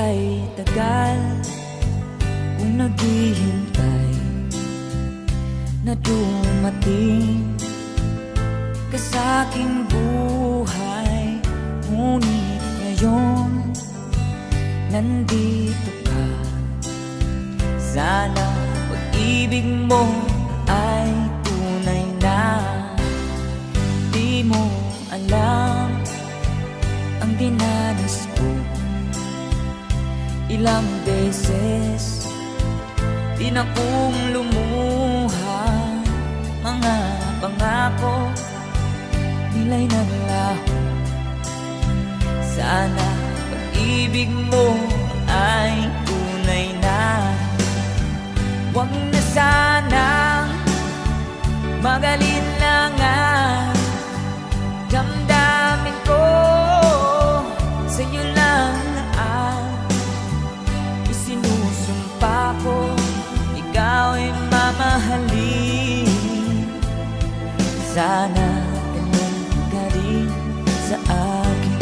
ay tagal kung naghihintay na dumating ka sa aking buhay. Ngunit ngayon nandito ka. Sana pag-ibig mo ay tunay na. Di mo alam ang dinanas ko. Ilang beses di na kong lumuha. Mga pangako nila'y naglaho. Sana pag-ibig mo ay tunay na. Huwag na sanang magalit na nga. Damdamin ko sa'yo lang ang isinusumpa ko. Ikaw ay mamahalin. Sana ganun ka rin sa akin.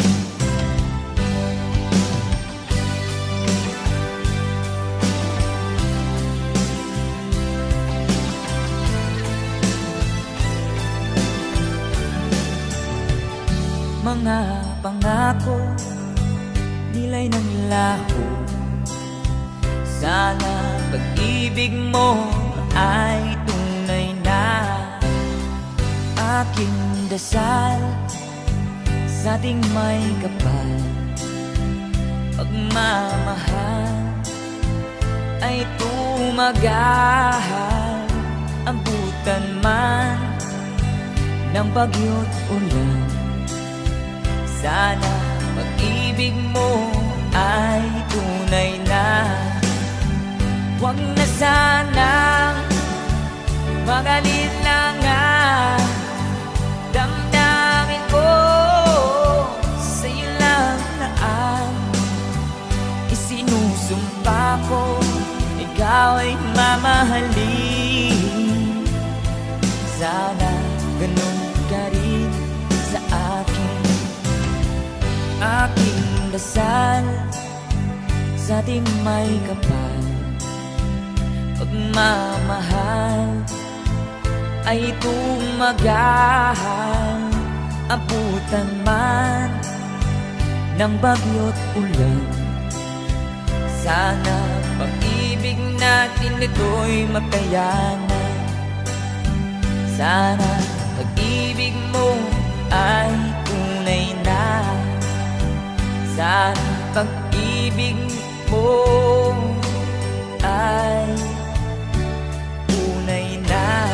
Mga pangako nila'y naglaho. Sana pag-ibig mo ay tunay na. Aking dasal sa ating may kapal, pagmamahal ay tumagal. Abutan man ng bagyo't ulan. Sana pag-ibig mo ay tunay na. Huwag na sanang magalit na nga. Damdamin ko sa'yo lang na ang isinusumpa ko. Ikaw ay mamahalin. Sana ganun ka rin sa akin. Aking dasal sa ating may kapal, pagmamahal ay tumagal. Abutan man ng bagyo't ulan. Sana pag-ibig natin ito'y makayanan. Sana pag-ibig mo ay tunay na. Sana pag-ibig mo ay tunay na.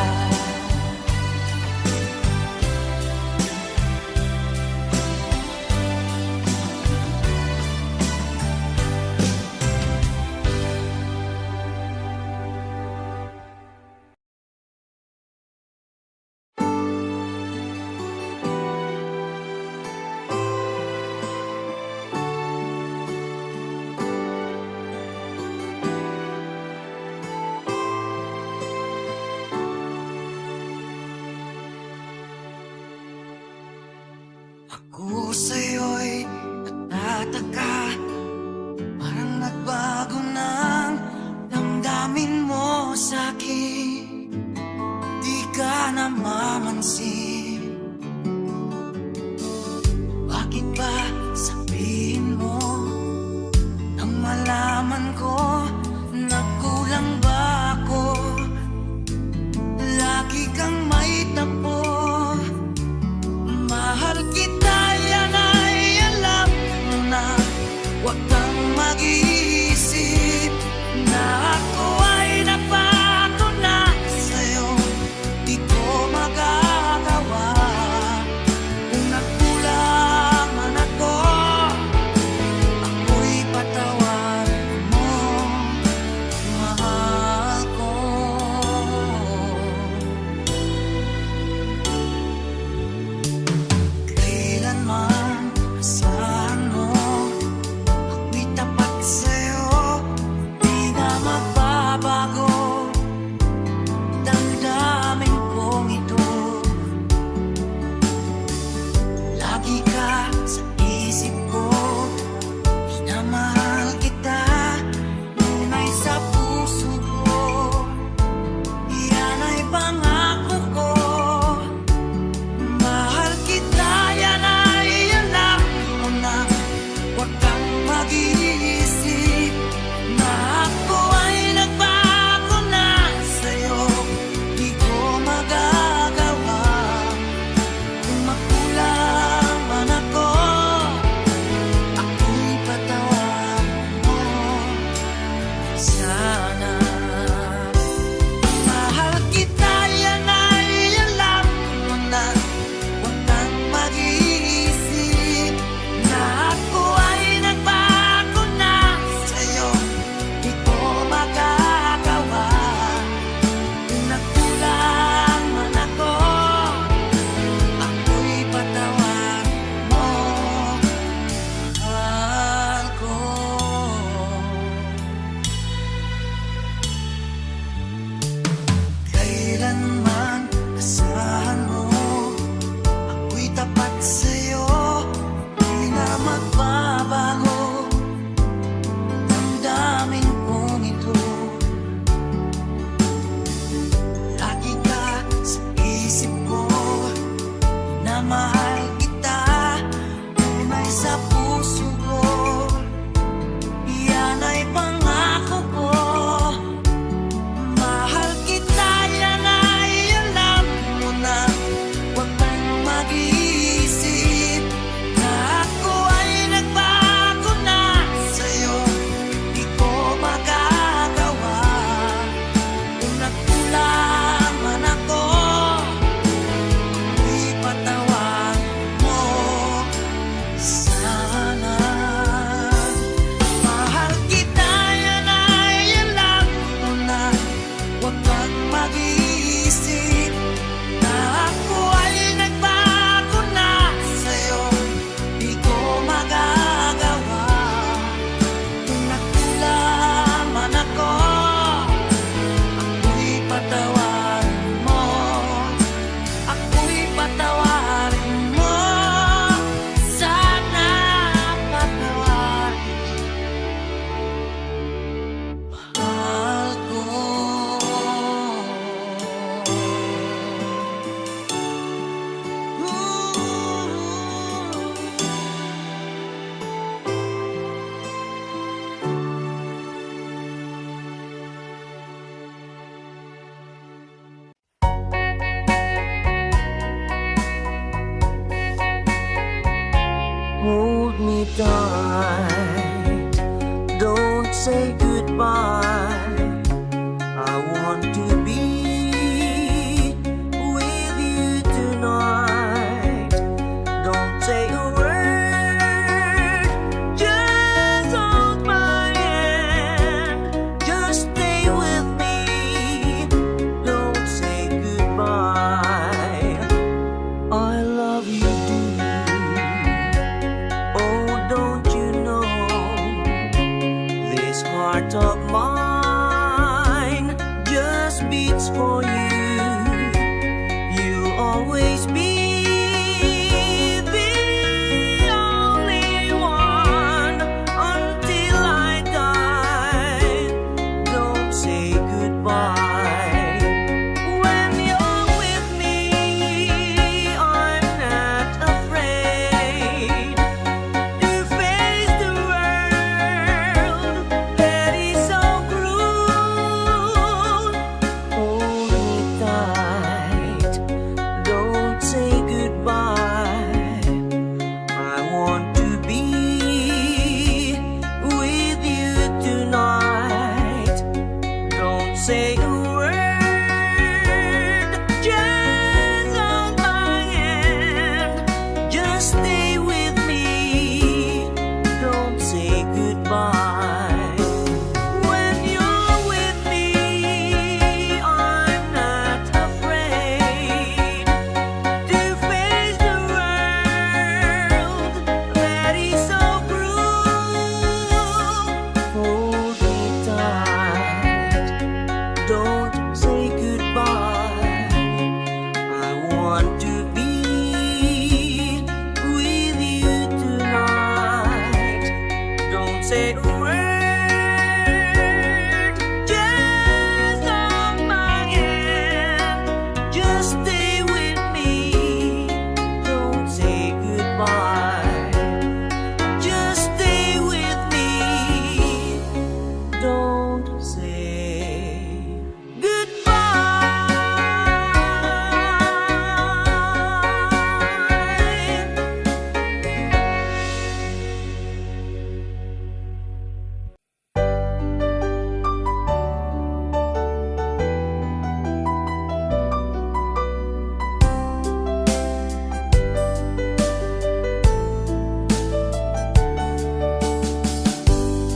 Ako sa'yo'y natataka. Parang nagbago ng damdamin mo sa'kin. Di ka namamansin. Bakit ba sabihin mo nang malaman ko na kulang ba ako? Lagi kang may tampo. Mahal kita, yan ay alam mo na. Huwag kang mag-iisip na ako ay napako na sa'yo. Di ko magagawa. Kung nagkulang man ako, ako'y patawarin mo. Mahal ko. Kailanman asahan mo, ako'y tapat sa'yo. say goodbye. I want to be with you tonight. Don't say a word, just hold my hand. Just stay with me, don't say goodbye. I love you dearly. Oh, don't you know, this heart of mine just beats for you. You'll always be the only one until I die. Don't say goodbye. When you're with me, I'm not afraid to face the world that is so cruel. Hold me tight, don't say goodbye. I want to be with you tonight. Don't say a word, just hold my hand. Just stay with me, don't say goodbye. When you're with me, I'm not afraid to face the world that is so cruel. Hold me tight, don't say goodbye. I want to be with you tonight. Don't say a word, just hold my hand. Just stay with me, don't say goodbye. Just stay with me, don't say goodbye.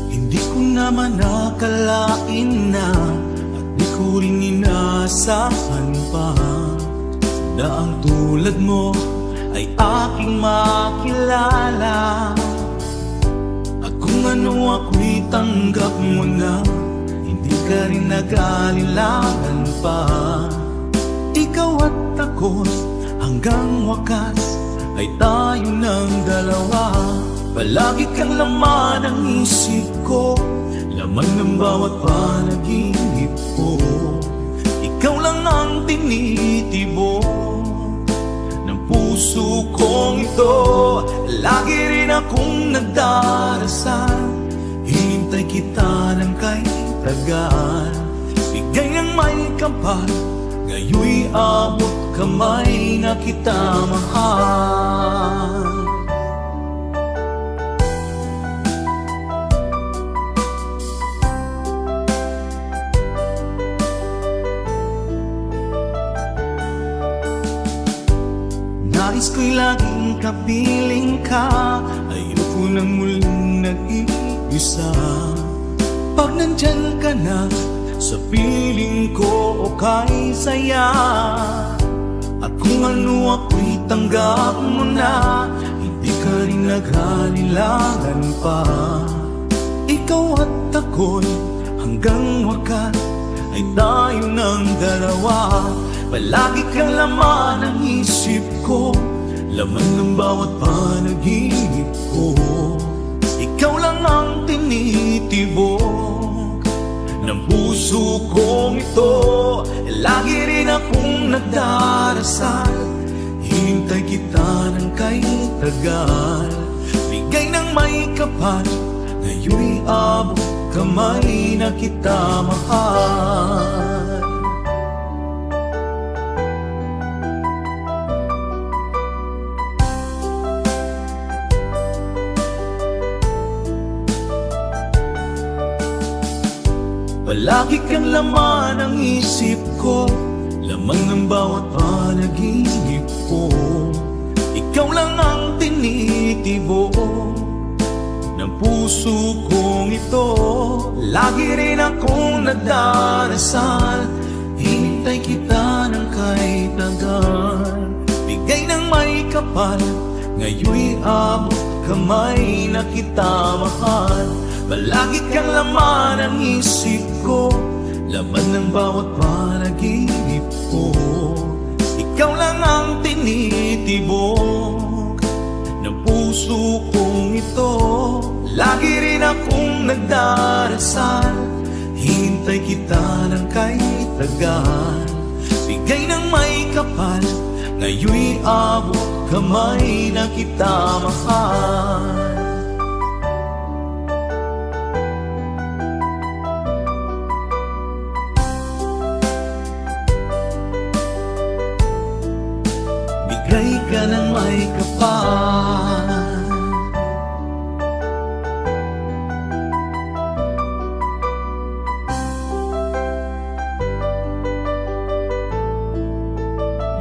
Hindi ko naman nakalain na at di ko rin inaasahan pa na ang tulad mo ay aking makilala. At kung ano ako'y tanggap mo na, hindi ka rin nag-alilangan pa. Ikaw at ako hanggang wakas ay tayo ng dalawa. Palagi kang laman ng isip ko, laman ng bawat panaginip ko. Ikaw lang ang tinitibok ng puso kong ito. Lagi rin akong nagdarasal, hinintay kita ng kay tagal. Bigay ng may kapal, ngayon'y abot kamay na kita mahal. Nais ko'y laging kapiling ka, ayoko nang muling nag-iisa. Pag nandyan ka na, sa piling ko okay saya. At kung ano ako'y tanggap mo na, hindi ka rin naghalilangan pa. Ikaw at ako'y hanggang wakas ay tayo ng dalawa. Palagi kang laman ng isip ko, laman ng bawat panaginip ko. Ikaw lang ang tinitibok ng puso kong ito. Lagi rin akong nagdarasal, hinintay kita ng kay tagal. Bigay ng may kapal, ngayon'y abot kamay na kita mahal. Palagi kang laman ng isip ko, laman ng bawat panaginip ko. Ikaw lang ang tinitibo ng puso kong ito. Lagi rin akong nagdarasal, hinintay kita ng kahit tagal. Bigay ng may kapal, ngayon'y abot kamay na kita mahal. Palagi kang laman ng isip ko, laman ng bawat panaginip ko. Ikaw lang ang tinitibok ng puso kong ito. Lagi rin akong nagdarasal, hintay kita ng kahit tagal. Bigay ng may kapal, ngayon'y abot kamay na kita mahal. Bigay ka ng may kapal,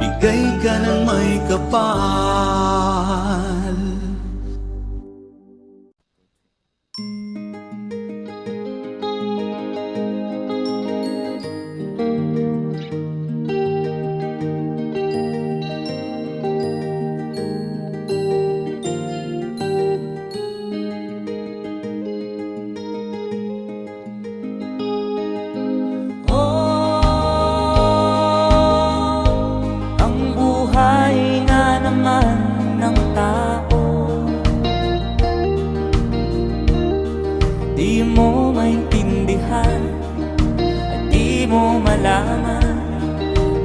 bigay ka ng may kapal. Di mo maintindihan at di mo malaman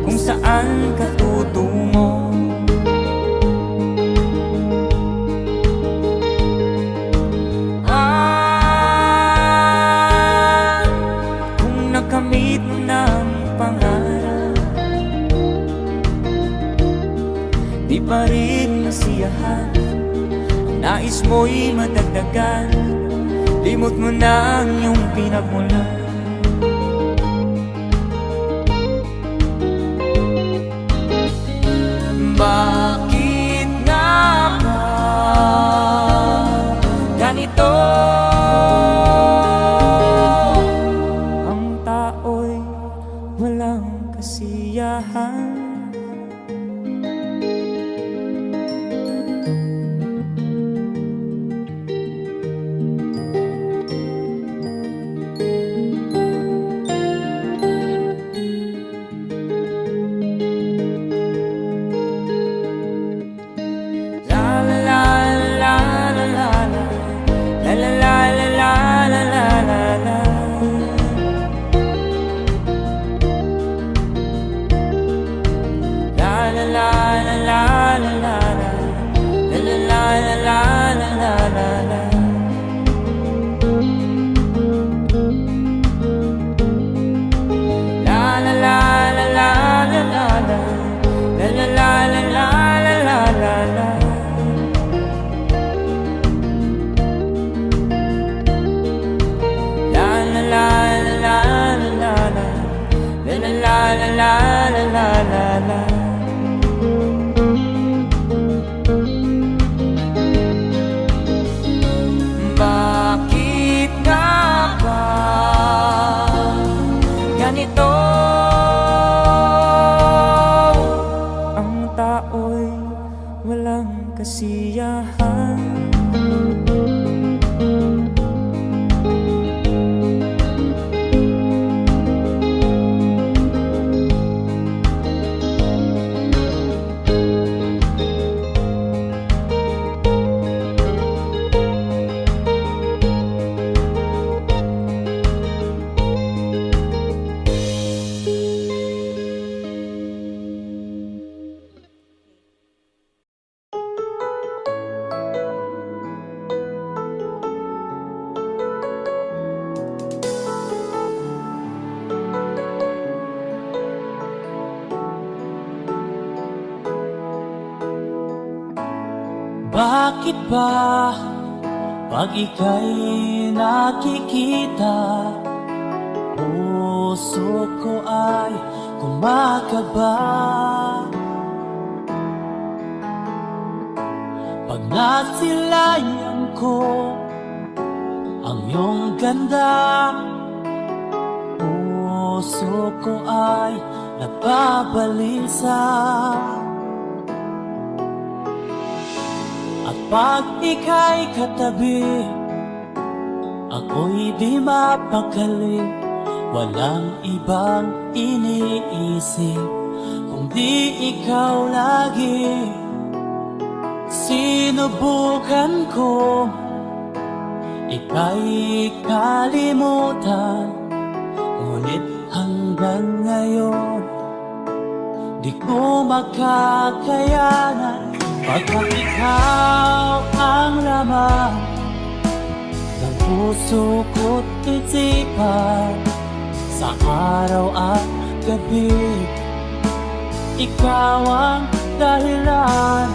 kung saan ka tutungo. Kung nakamit mo ng pangarap, di pa rin masiyahan, nais mo'y madagdagan. Limot mo na ang iyong pinagmulan. Bakit nga ba ganito? Ang tao'y walang kasiyahan. Bakit nga ba ganito? Ang tao'y walang kasiyahan. Bakit ba pag ika'y nakikita, puso ko ay kumakaba pag nasilayan ko ang iyong ganda. Puso ko ay nababalisa at pag ika'y katabi, ako'y di mapakali. Walang ibang iniisip kundi ikaw lagi. Sinubukan ko ika'y kalimutan, ngunit hanggang ngayon di ko makakayanan. Pagkat ikaw ang laman ng puso ko't isipan, sa araw at gabi ikaw ang dahilan.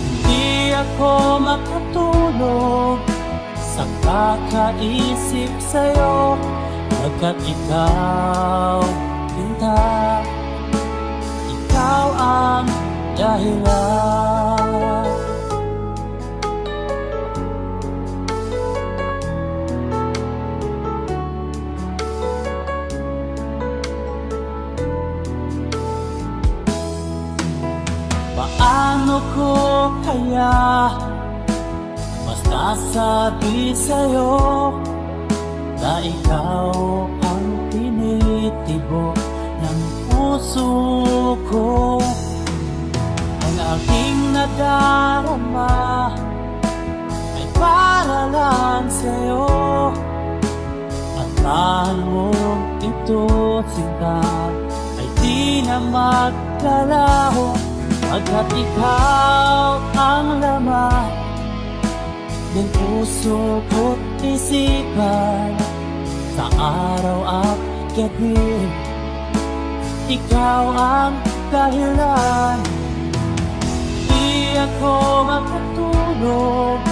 Hindi ako makatulog sa kakaisip sa'yo, pagkat ikaw, Linda, ikaw ang dahilan. Paano ko kaya masasabi sa'yo na ikaw ang tinitibok ng puso ko? Ang aking nadarama ay para lang sa'yo, at mahal mo ito, sinta, ay di na maglalaho. Pagkat ikaw ang laman ng puso ko't isipan, sa araw at gabi ikaw ang dahilan. Di ako makatulog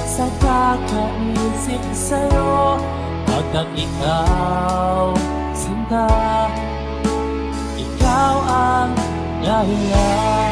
sa kakaisip sa'yo, pagkat ikaw, sinta, ikaw ang dahilan.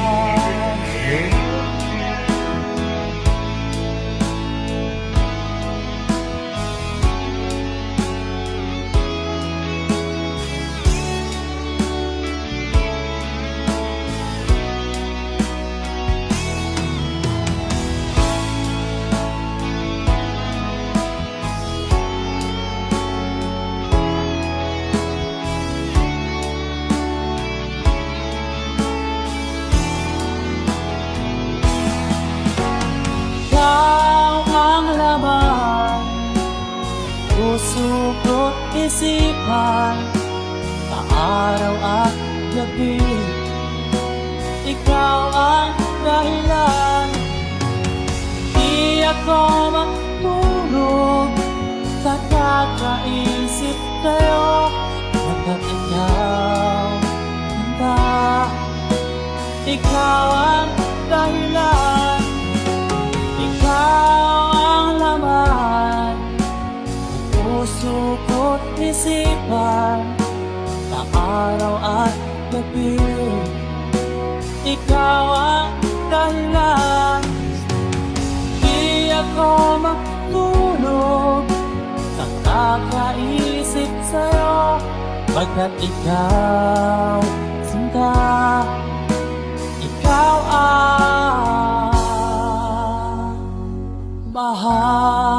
Puso ko't isipan, sa araw at gabi ikaw ang dahilan. Di ako matulog sa kakaisip sa'yo, pagkat ikaw, Linda, ikaw ang dahilan. Ikaw ang laman puso ko't isipan, sa araw at gabi ikaw ang dahilan. Di ako matulog sa kakaisip sa'yo, pagkat ikaw, sinta, ikaw ang mahal.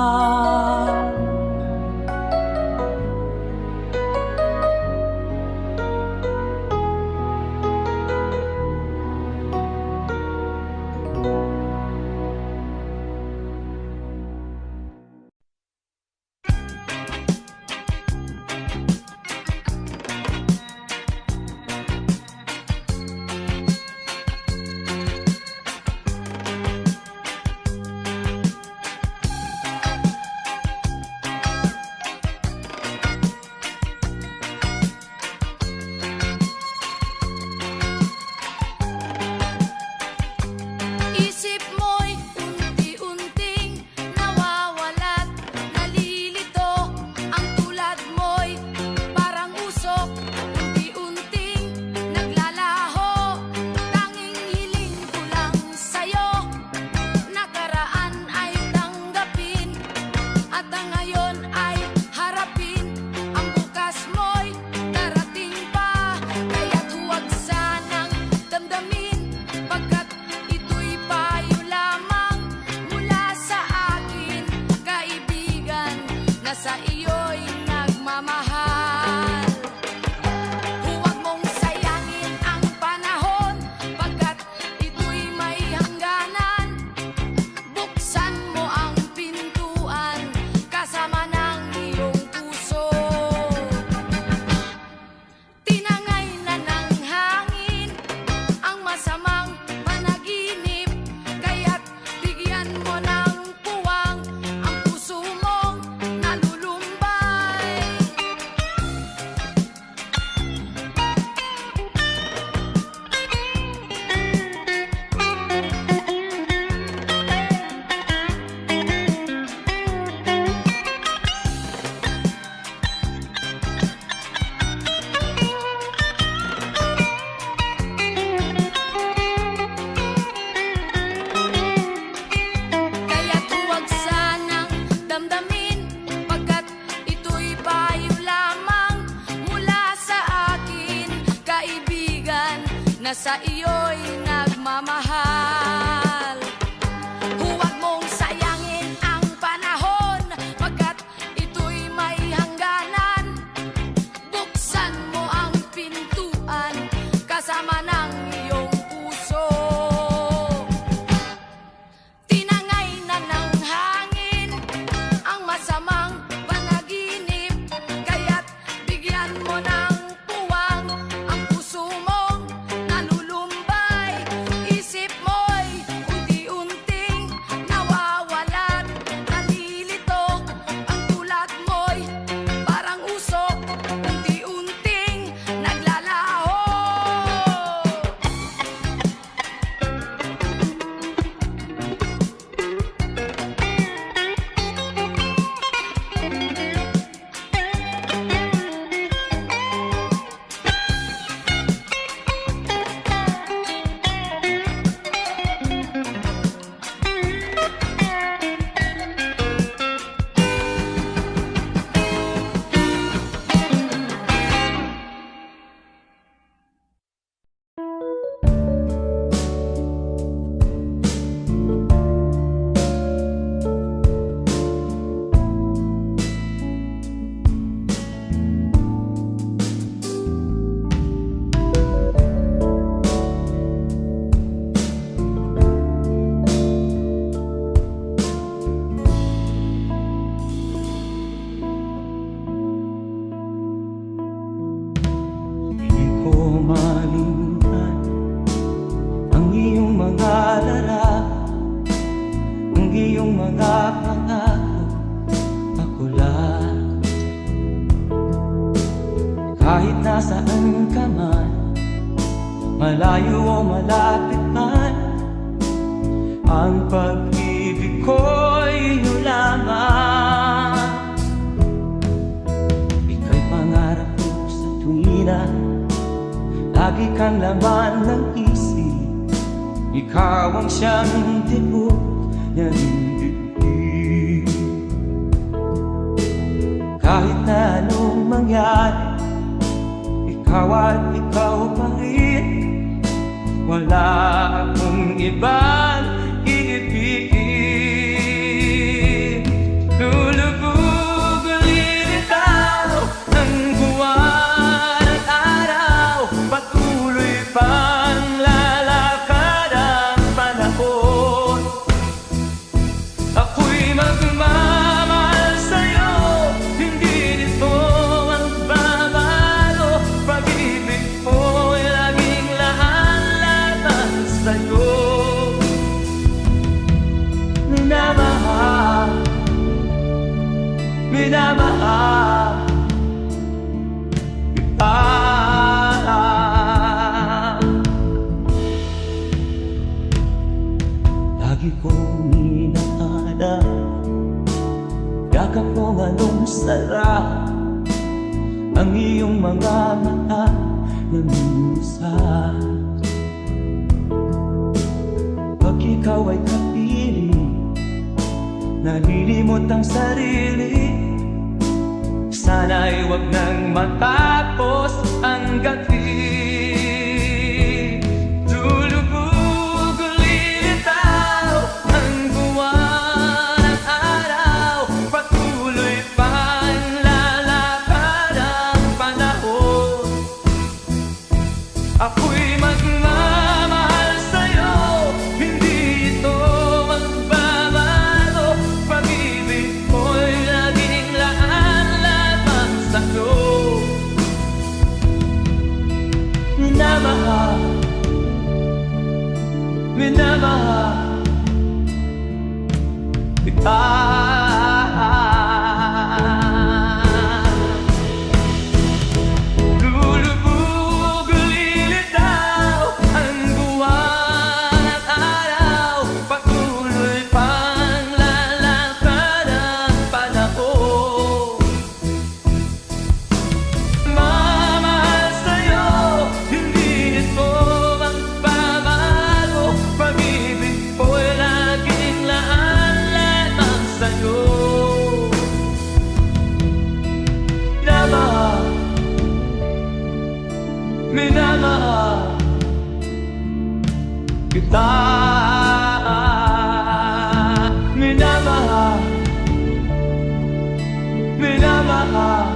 nagmamahal. Huwag mong sayangin ang panahon, pagkat ito'y may hangganan. Buksan mo ang pintuan, kasama ng iyong puso. Tinangay na ng hangin ang masamang panaginip, kaya't bigyan mo ng puwang ang puso mong nalulumbay. Kaya't huwag sanang damdamin, pagkat ito'y payo lamang mula sa akin, kaibigan na sa iyo'y nagmamahal. Huwag mong sayangin ang panahon, pagkat ito'y may hangganan. Buksan mo ang pintuan, kasama ng iyong puso. Tinangay na ng hangin ang masamang panaginip, kaya't bigyan mo ng puwang ang puso mong nalulumbay. Isip mo'y unti-unting nawawalan, nalilito ang tulad mo'y parang usok, unti-unting naglalaho. Hindi ko malimutan ang iyong mga larawan, ang iyong mga pangako, ako lang. Kahit nasaan ka man, malayo o malapit man, ang pag-ibig ko'y iyo lamang. Ika'y pangarap ko sa tuwina, lagi kang laman ng isip. Ikaw ang siyang tibok ng dibdib. Kahit na anong mangyari, ikaw at ikaw pa rin. Wala akong ibang iibigin. Lulubog ulit ikaw ng buwan at araw, patuloy pang lalakad ang panahon. Ako'y magmamahal sa'yo, hindi nito magbabago. Pag-ibig ko'y laging lahat-lahat sa'yo. Minamahal, minamahal kita. Lagi kong inaalala, yakap mong anong sarap, ang iyong mga mata na minusap. Pag ikaw ay kapiling, nalilimot ang sarili. Sana'y wag nang matapos ang gabi. Lulubog ulit itaw ang buwan at araw, patuloy pang lalakad kita. Minamahal, minamahal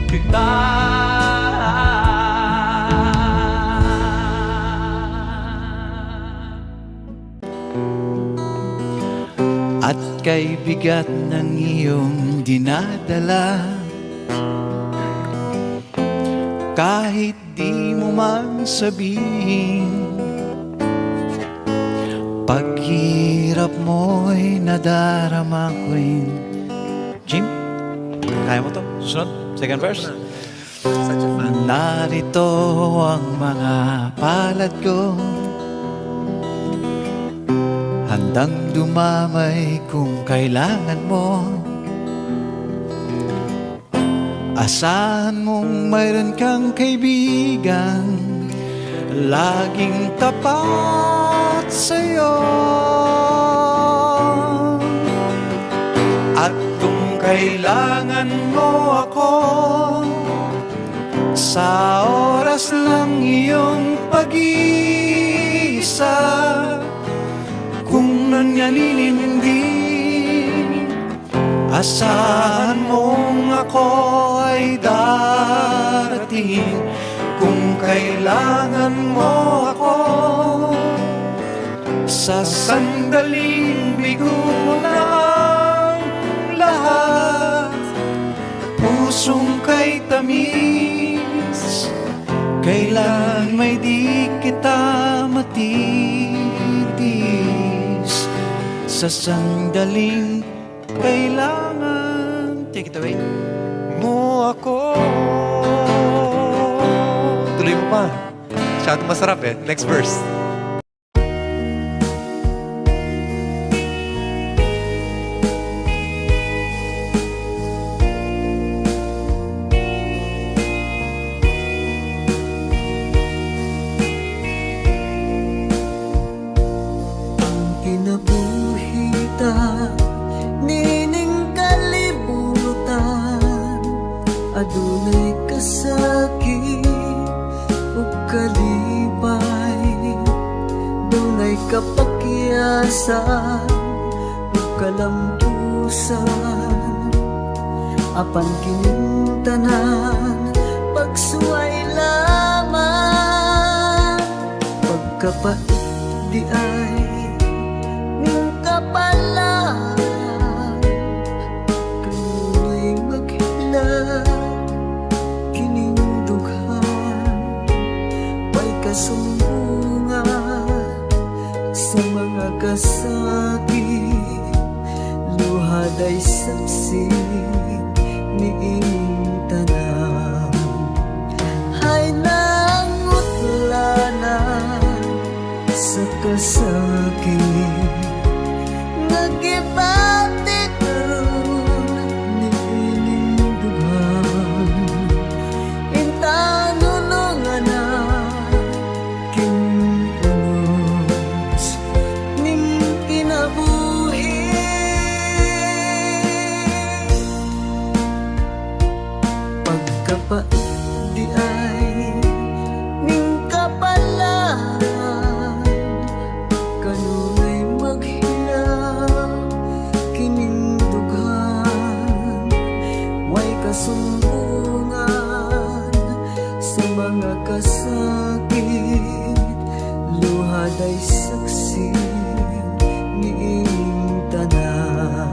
kita. At kay bigat ng iyong dinadala, kahit di mo man sabihin, paghirap mo'y nadarama ko rin. Jim, kaya mo to? Sunod, second verse. Such a fan. Narito ang mga palad ko, handang dumamay kung kailangan mo. Asahan mong mayroon kang kaibigan, laging tapat sa'yo. At kung kailangan mo ako, sa oras ng iyong pag-iisa, kung nangyalilin hindi, asahan mong ako ay darating. Kung kailangan mo ako, sa sandaling bigo na ang lahat. Pusong kay tamis, kailan may di kita matitis. Sa sandaling kailangan, take it away, mo ako. Tuloy mo pa. Masyadong masarap eh. Next verse. Kinabuhita, nining kalibutan, adunay kasakit ug kalipay, dunay kapakyasan ug kalampusan, apan kining tanan pagsuway lamang, pagkapait di ay kapalan, kanunoy maghila, kining dughan, may kasumbungan sa mga kasakit, luhad ay saksi niing tanan. Hay nangutlanan sa kasakit, nagibati karon niining dughan, intanulungan na kinunos ning kinabuhi. Pagkapait di ay ning kapalan, kanunay maghila, kining dughan, way kasumbungan sa mga kasakit, luhad ay saksi niing tanan.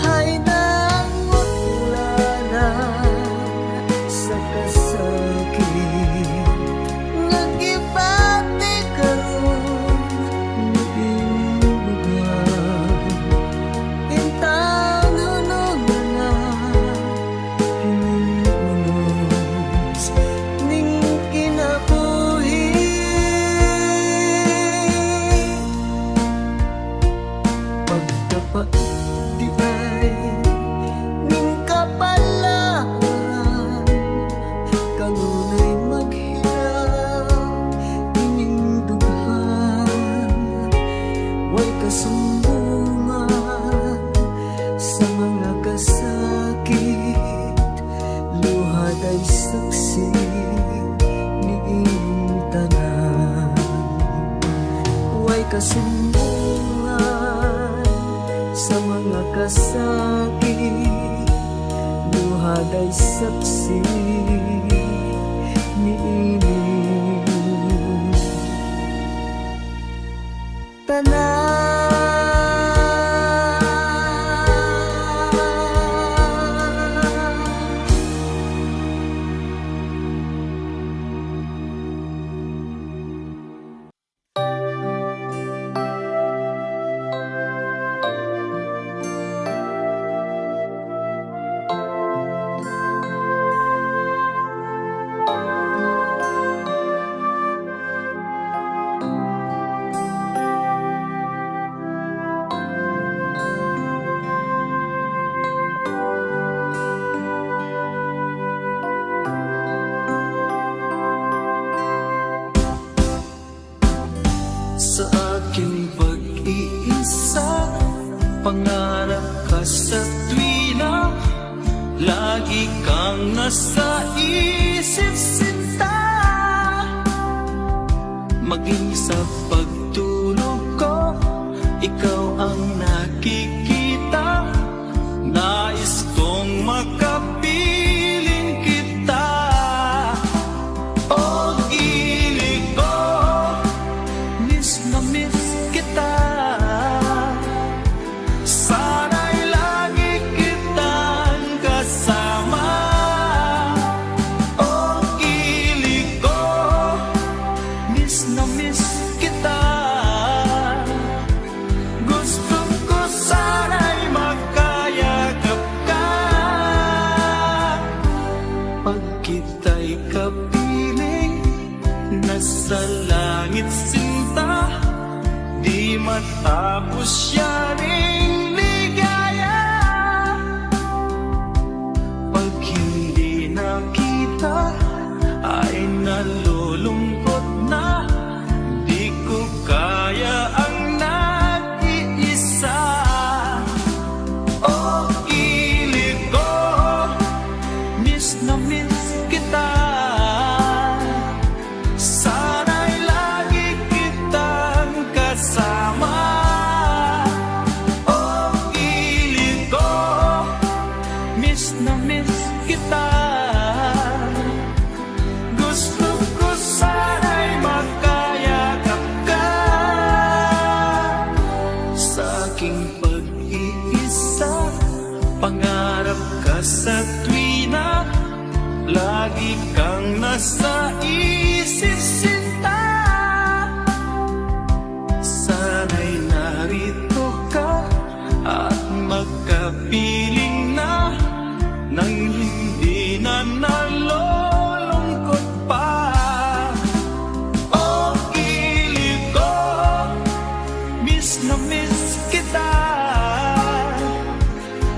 Hay nangutlanan sa kasakit, nagibati karon niing dughan, intanulungan na kining unos ning kinabuhi. masumbungan sa mga kasakit, duhaday saksi niini. Sa aking pag-iisa, pangarap ka sa tuwina, lagi kang nasa isip sinta. Maging sa pagtulog ko, ikaw ang nakikita. Nais kong makapiling kita. O gilig ko, miss na miss kita. Sana'y lagi kitang kasama. O gilig ko, miss na miss kita. Gusto ko sana'y magkayakap ka. Pag kita'y kapiling, nasa langit sinta, di matapos yaring ligaya. Pag hindi nakita, ay nalulungkot na, di ko kaya ang nag-iisa. O gilig ko, miss na miss kita. Sana'y lagi kitang kasama. O gilig ko, miss na miss kita. Gusto ko sana'y magkayakap ka. Sa aking pag-iisa, pangarap ka sa tuwina, lagi kang nasa isip sinta. Sana'y narito ka at magkapiling na, nang hindi na nalulungkot pa. O gilig ko, miss na miss kita.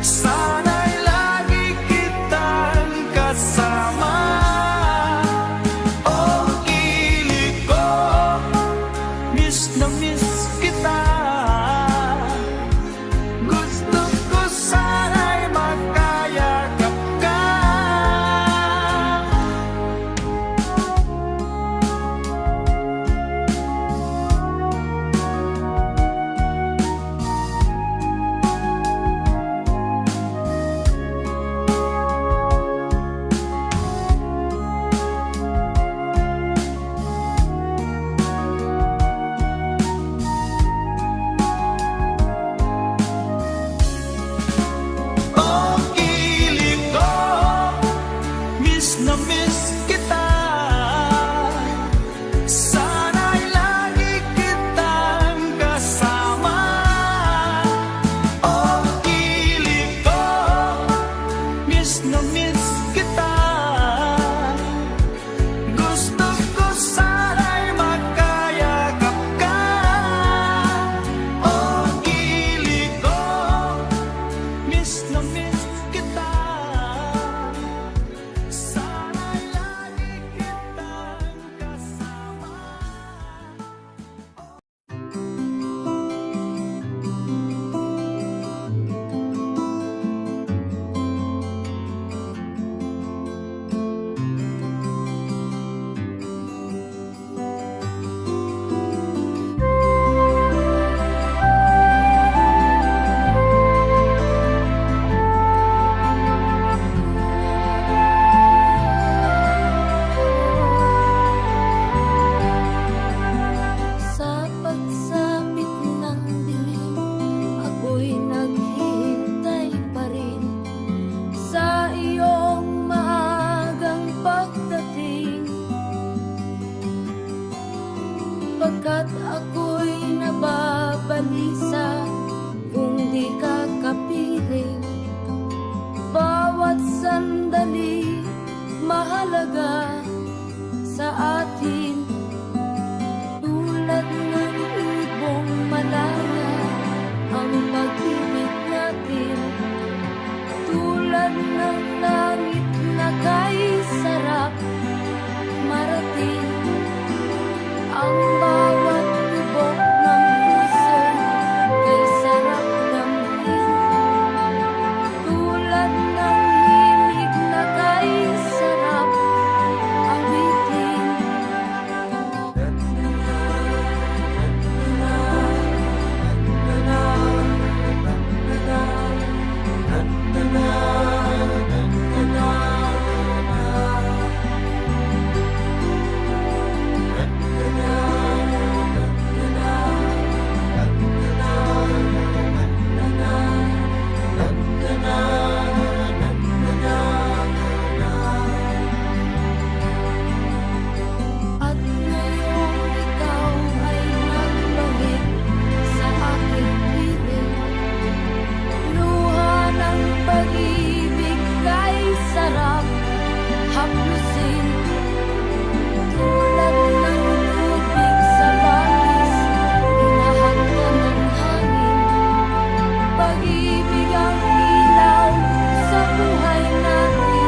Sana'y lagi kitang kasama. O gilig ko, miss na miss kita. Gusto ko sana'y magkayakap ka. O gilig ko, miss na miss kita. Sana'y lagi kitang kasama. O gilig ko, miss na miss kita. Gusto ko sana'y magkayakap ka. O gilig ko, miss na miss kita. Sana'y lagi kitang kasama. mahalaga sa atin. Tulad ng ibong malaya ang pag-ibig natin. Tulad ng langit na kay sarap marating. Ang bawat tibok ng puso kay sarap damhin. Tulad ng himig na kay sarap awitin. At ngayong ikaw ay nagbangit sa aking piling. Luha ng pag-ibig kay sarap haplusin. Tulad ng tubig sa bangis, hinahanda ng hangin. Pag-ibig ang ilaw sa buhay natin.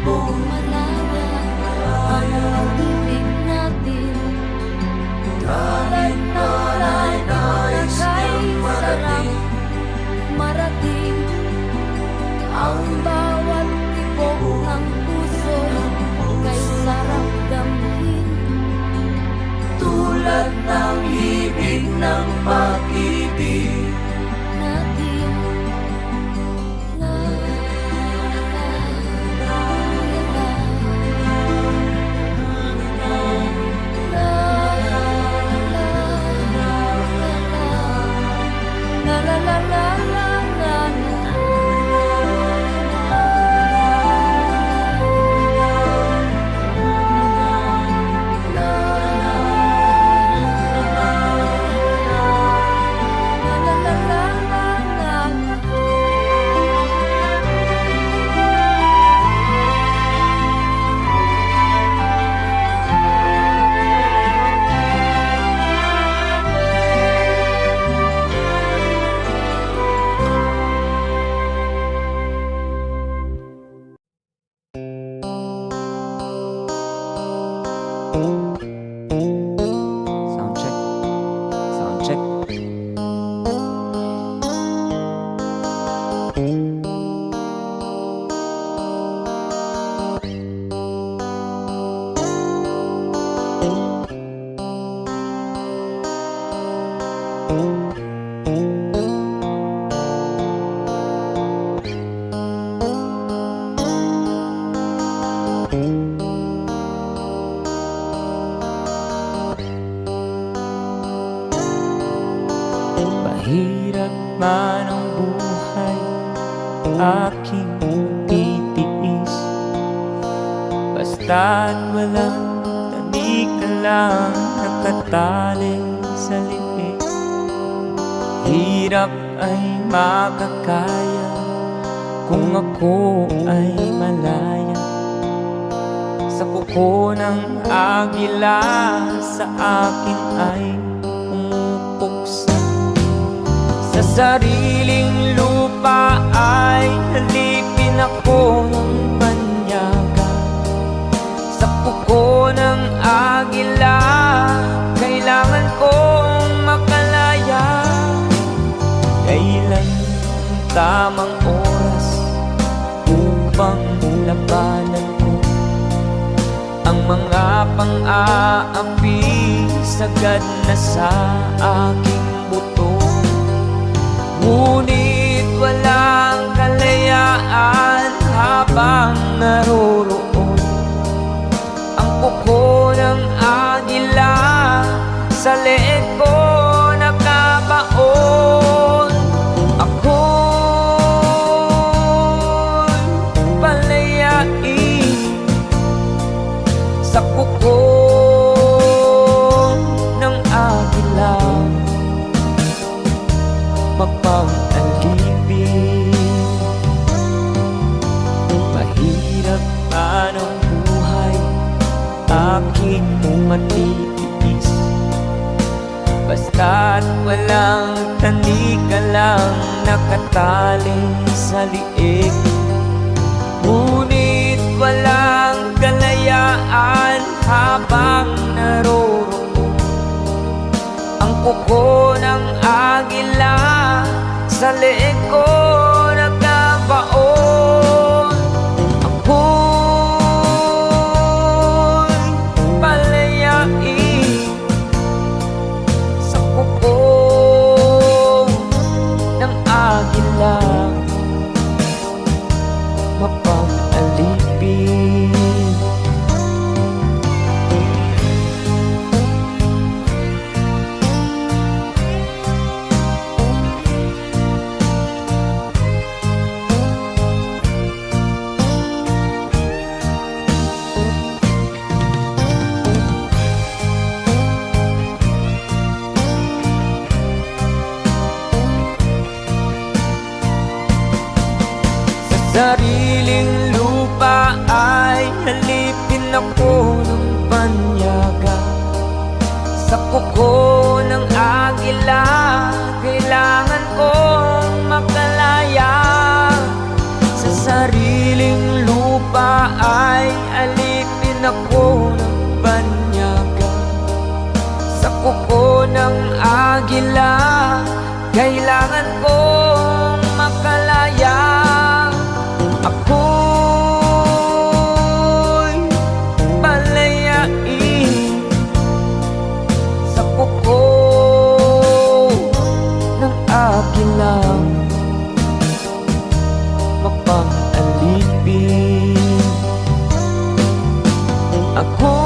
Ibong malaya ang pag-ibig natin. Tulad ng langit na kay sarap marating. Ang bawat tibok ng puso kay sarap damhin. Tulad ng ibig ng pag-ibig natin. La la la la Sound check. Sound check. Mahirap man ang buhay, aking titiis. Basta't walang tanik ka lang nakatali sa liig. Hirap ay makakaya kung ako ay malaya. Sa kuko ng agila sa akin ay pumupuksa. Sa sariling lupa ay halipin ako ng banyaga. Sa kuko ng agila kailangan kong makalaya. Kailan ang tamang oras upang labanan ko ang mga pang-aapi sagad na sa aking buto. Ngunit walang kalayaan alipin. Mahirap man ang buhay, aking matitiis. Basta't walang tanika lang nakatali sa liig. Ngunit walang kalayaan habang naroroon ang kuko ng agila sa leeg ko nagkabaon. Ako'y palayain sa kuko ng agila, mapag-alipin. Sariling lupa ay halipin ako ng banyaga. Sa kuko ng agila, kailangan kong makalaya. Sa sariling lupa ay alipin ako ng banyaga. Sa kuko ng agila, kailangan kong makalaya. Ako'y palayain sa kuko ng agila, mapag-alipin. Ako'y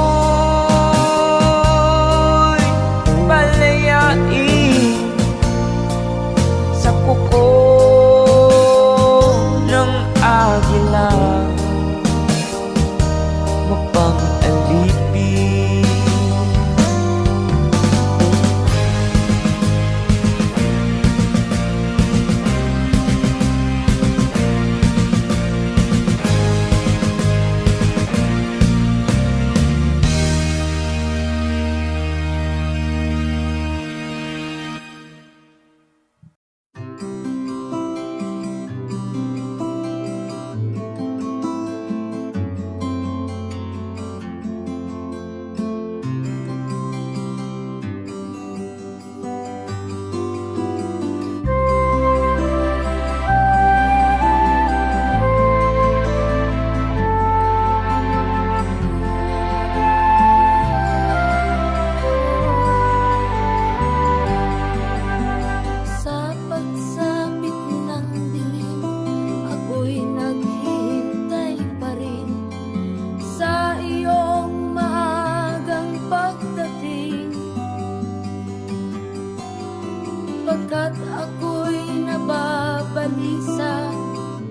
palayain sa kuko ng agila, mapag-alipin. Sa pagsapit ng dilim, ako'y naghihintay pa rin sa iyong maagang pagdating. Pagkat ako'y nababalisa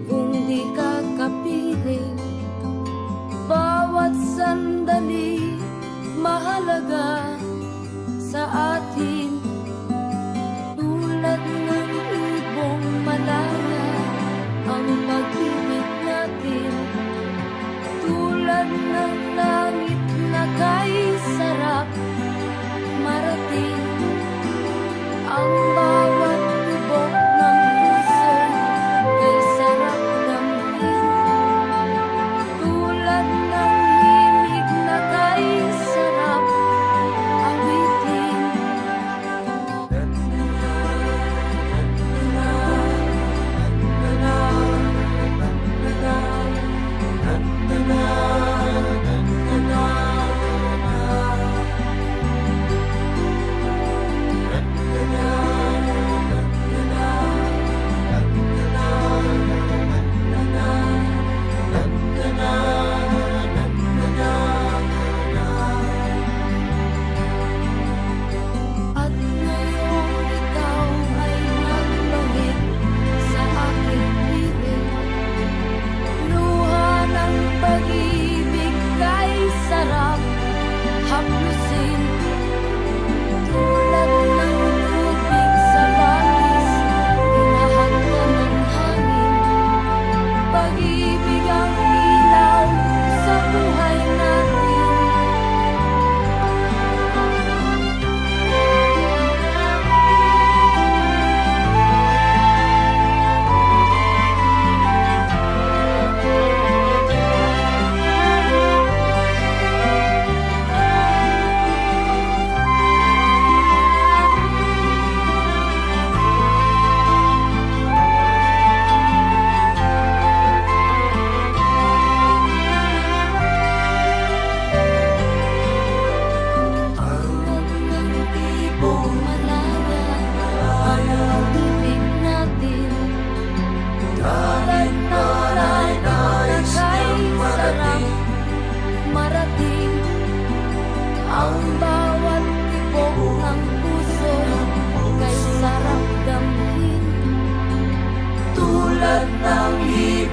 kung di ka kapiling. Bawat sandali mahalaga sa atin. Tulad ng ibong malaya ang pag-ibig natin. Tulad ng langit na kay sarap marating. Ang bawat tibok ng puso kay sarap damhin. Tulad ng himig na kay sarap awitin.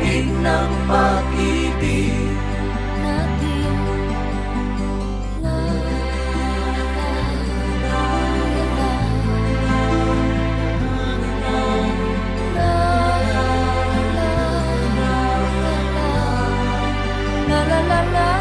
daigdig ng pag-ibig natin. La la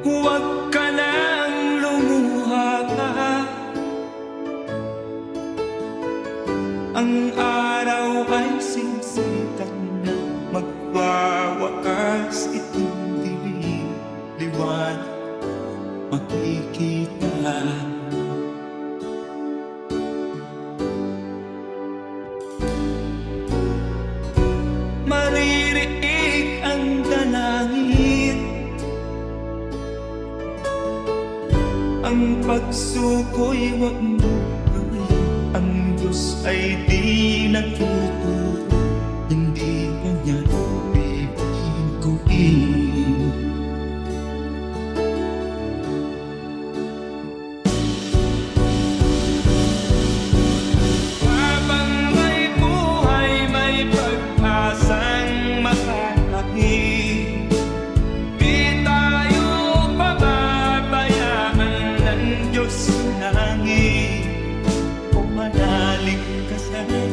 Huwag ka nang lumuha pa. Ang araw ay sinsitan na magwawakas itong dilim. Liwanag makikita. Maririnig ang dalangin. Ang pagsuko'y wag mo gawin. Ang Diyos ay di natuturo, hindi kanya bibiguin. Habang may buhay, may pag-asang makakakit. Di tayo pababayaan ng Diyos sa langit. Kung manalig ka sana,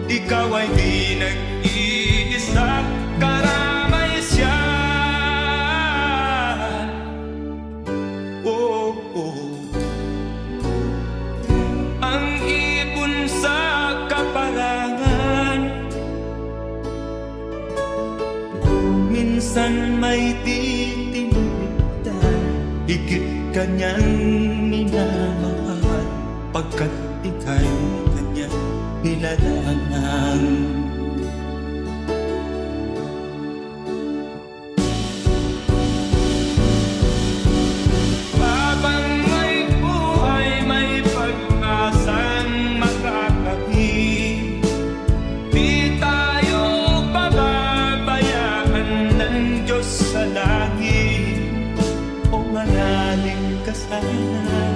ikaw ay di nag-iisa, karamay siya. Oh, oh. Ang ibon sa kaparangan, minsan may titinitan. Higit kanyang minamahal, pagkat ika'y kanyang nilalangan. Habang may buhay, may pag-asang makakakit. Di tayo pababayaan ng Diyos sa langit. O manalig ka sana,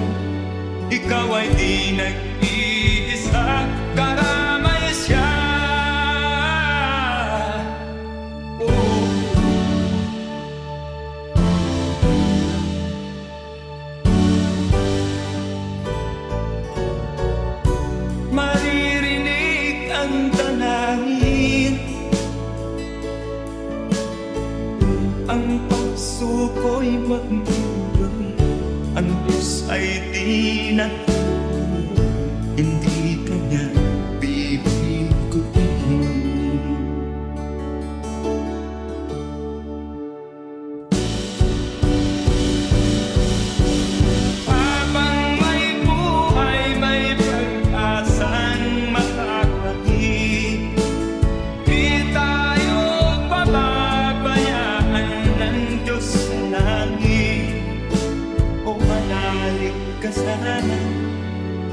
ikaw ay di nag-iisa, karamay siya. Oh. Maririnig ang dalangin. Ang pagsuko'y wag mo gawin. Ang Diyos ay di natuturo, hindi kanya bibiguin. Habang may buhay, may pag-asang makakakit. Di tayo pababayaan ng Diyos sa langit. O manalig ka sana,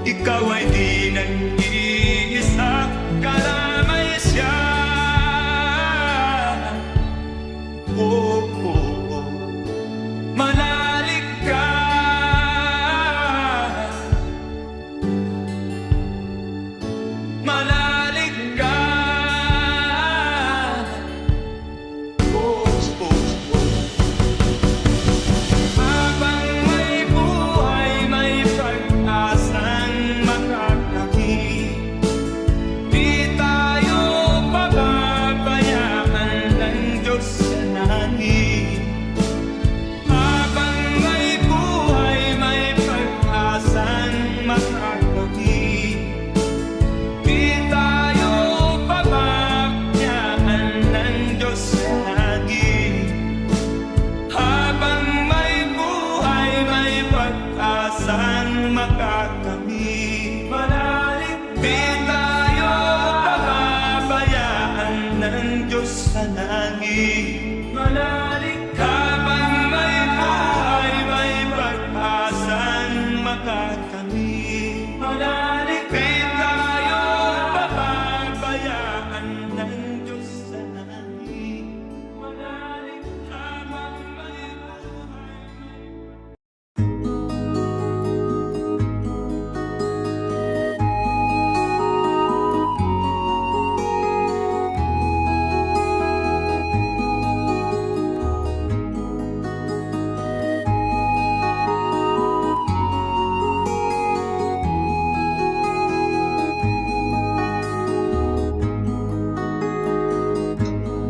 ikaw ay di nag-iisa, karamay siya. Oh, oh, oh. Manalig ka. Manalig ka. Oh, oh, oh. Habang may buhay, may pag-asang makakakit.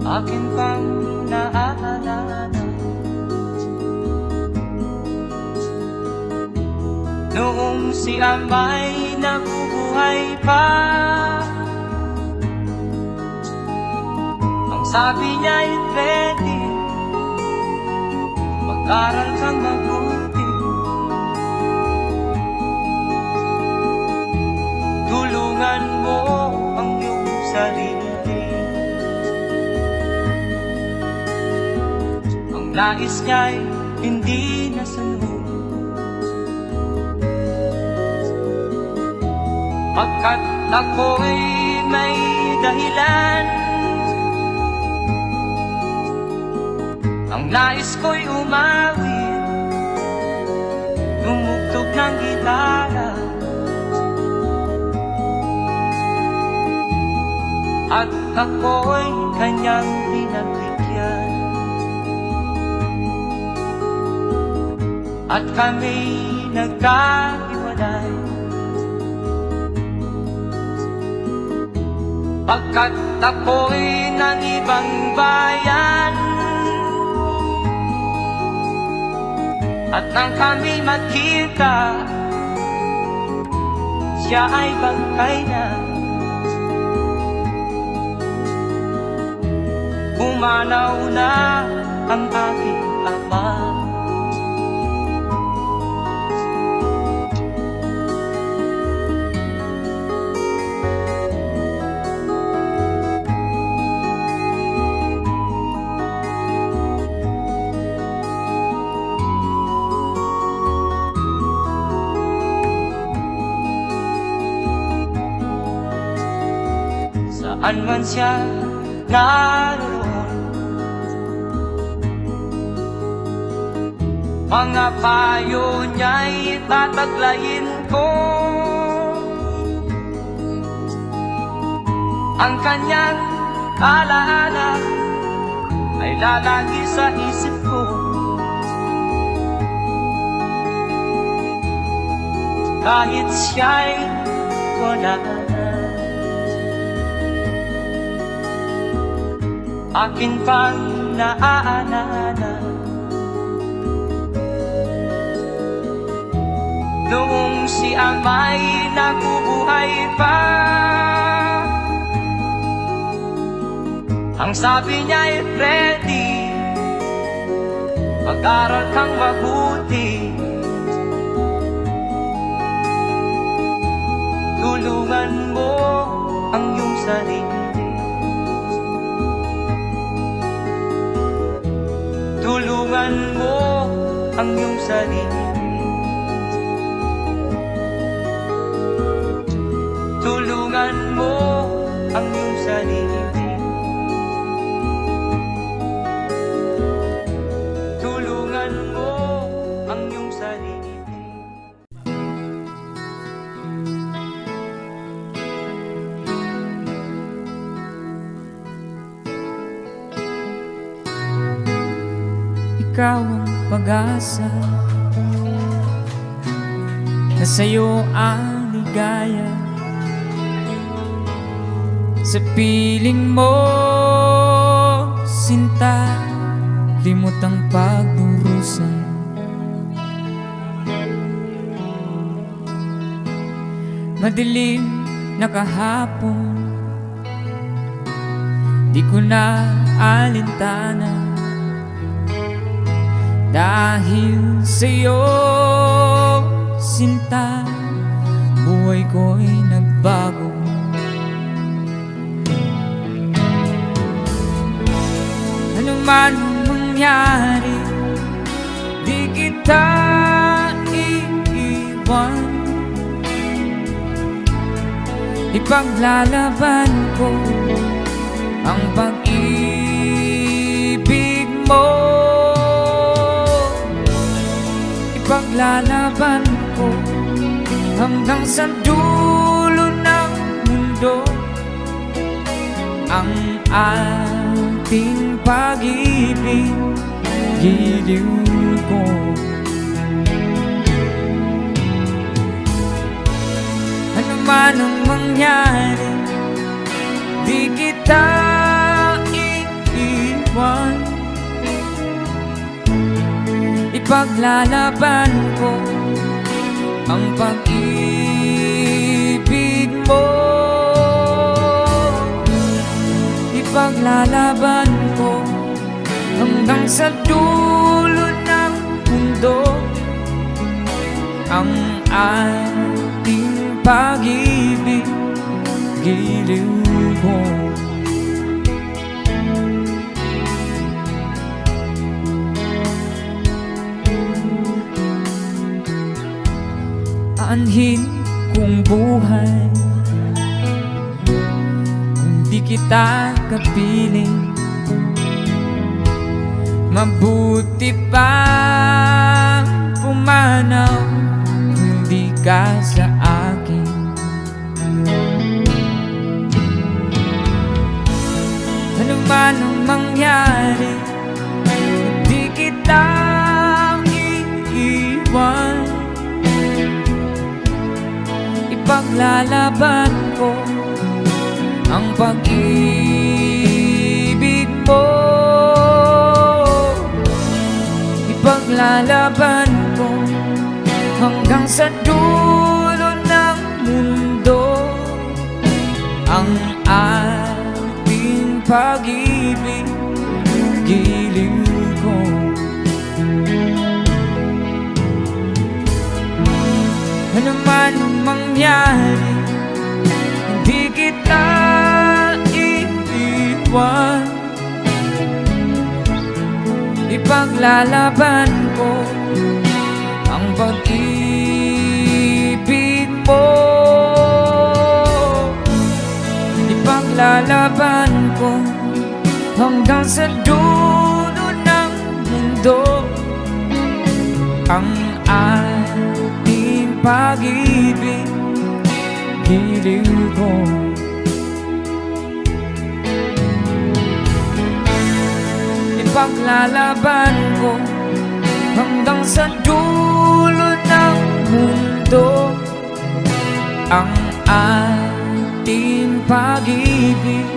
akin pang naaalala. Noong si Amay nabubuhay pa, ang sabi niya ay ready, mag-aral kang mabuti, tulungan mo ang iyong sarili. Ang nais niya'y hindi nasunod, pagkat ako'y may dahilan. Ang nais ko'y umawit, tumugtog ng gitara, at ako'y kanyang pinagbigyan. At kami nagkahiwalay, pagkat ako'y ng ibang bayan. At nang kami magkita, siya ay bangkay na. Pumanaw na ang aking ama. Saan man siya naroon, mga payo niya'y tataglayin ko. Ang kanyang alaala ay lalagi sa isip ko. Kahit siya'y wala na, akin pang naaalala. Noong si Amay nabubuhay pa, ang sabi niya ay ready, mag-aral kang mabuti, tulungan mo ang iyong sarili. Tulungan mo ang iyong sarili. Tulungan mo ang iyong sarili. Tulungan mo ang iyong sarili. Ikaw ang pag-asa, na sa'yo ang ligaya. Sa piling mo, sinta, limot ang pagdurusan. Madilim na kahapon, di ko na alintana, dahil sa'yo, sinta, buhay ko'y nagbago. Ano man mangyari, di kita iiwan. Ipaglalaban ko ang pag-ibig mo. Ipaglalaban ko hanggang sa dulo ng mundo ang ating pag-ibig, giliw ko. Ano man ang mangyari, di kita iiwan. Ipaglalaban ko ang pag-ibig mo. Ipaglalaban ko hanggang sa dulo ng mundo ang ating pag-ibig, giliw ko. Aanhin kong buhay kung di kita kapiling. Mabuti pa pumanaw kung di ka sa akin. Ano man ang mangyari, di kita iiwan. Ipaglalaban ko ang pag-ibig mo. Ipaglalaban ko hanggang sa dulo ng mundo ang ating pag-ibig, giliw ko. Ano man ang mangyari, hindi kita iiwan. Ipaglalaban ko ang pag-ibig mo. Ipaglalaban ko hanggang sa dulo ng mundo ang ating pag-ibig, giliw ko. Ipaglalaban ko hanggang sa dulo ng mundo ang ating pag-ibig,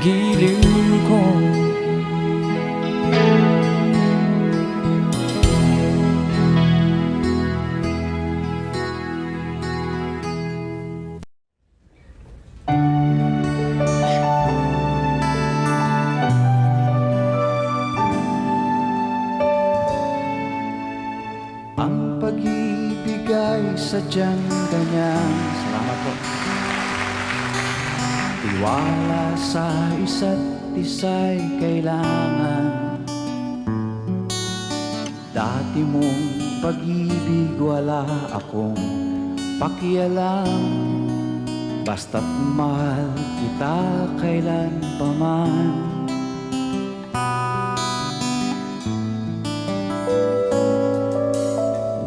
giliw ko. Ang pag-ibig ay sadyang ganyan. Salamat po. Tiwala sa isa't isa'y kailangan. Dati mong pag-ibig wala akong pakialam. Basta't mahal kita kailan pa man.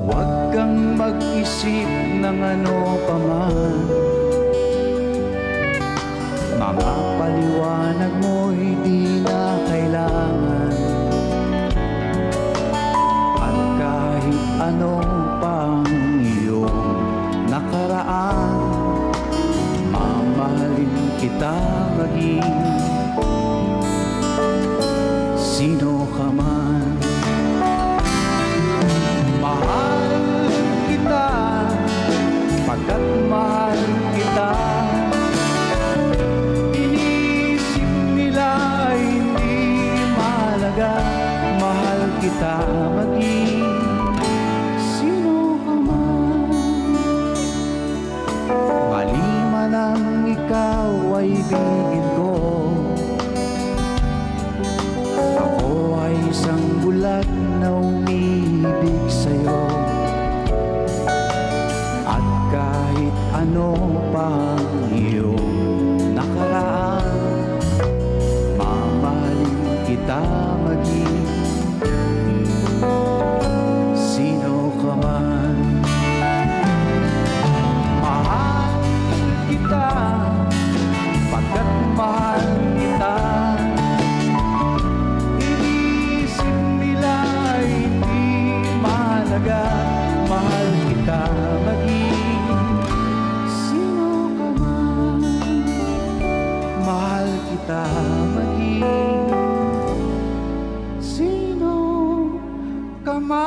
Huwag kang mag-isip ng ano pa man. Mga paliwanag mo'y di na kailangan. At kahit ano pang iyong nakaraan, mamahalin kita maging sino ka man. Mahal kita, pagkat mahal kita. Inisip nila hindi mahalaga, mahal kita maging sino ka man. Mali man ang ikaw ay ibigin ko. Ako ay isang bulag na umibig sa'yo. At kahit ano pang iyong nakaraan, mamahalin kita maging sino ka man. Mahal kita, pagkat mahal kita. Inisip nila hindi mahalaga, mahal kita maging sino ka man. Mahal kita maging sino ka man.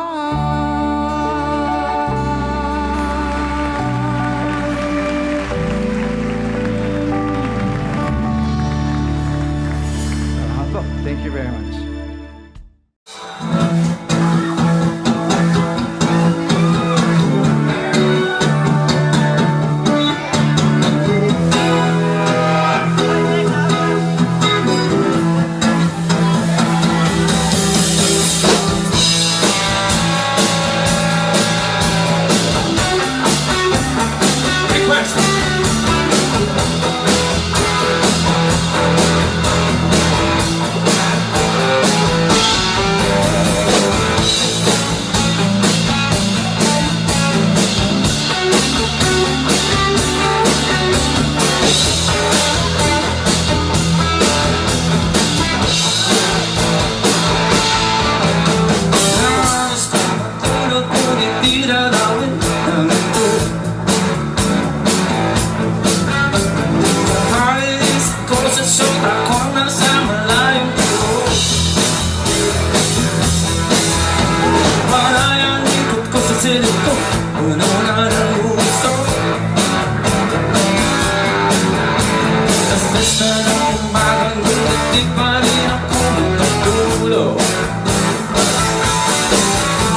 Basta ng umagang gulat, di pa rin ako magkatulog.